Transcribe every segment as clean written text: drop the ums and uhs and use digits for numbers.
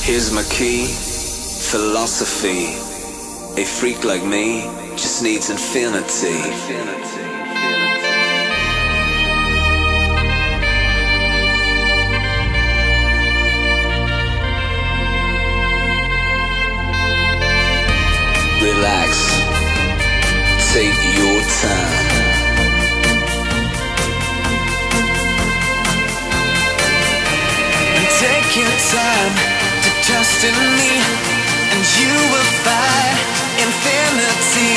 Here's my key, philosophy. A freak like me just needs infinity. Relax, take your time. Take your time to trust in me, and you will find infinity,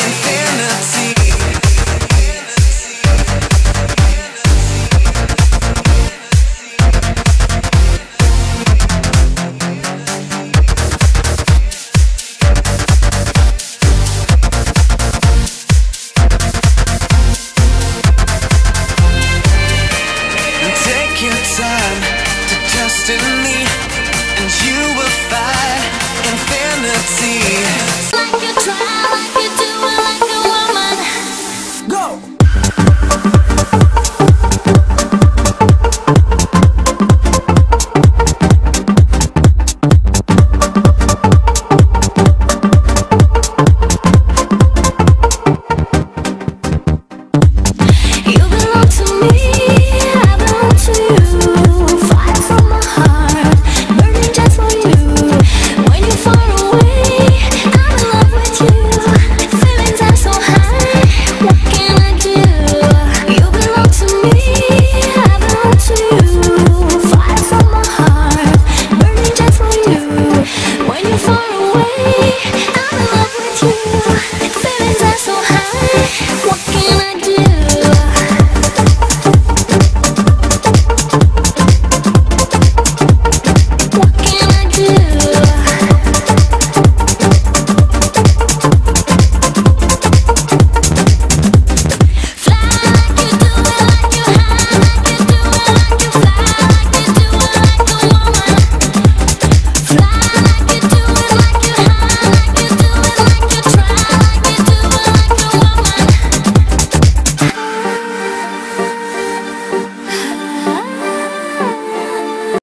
infinity.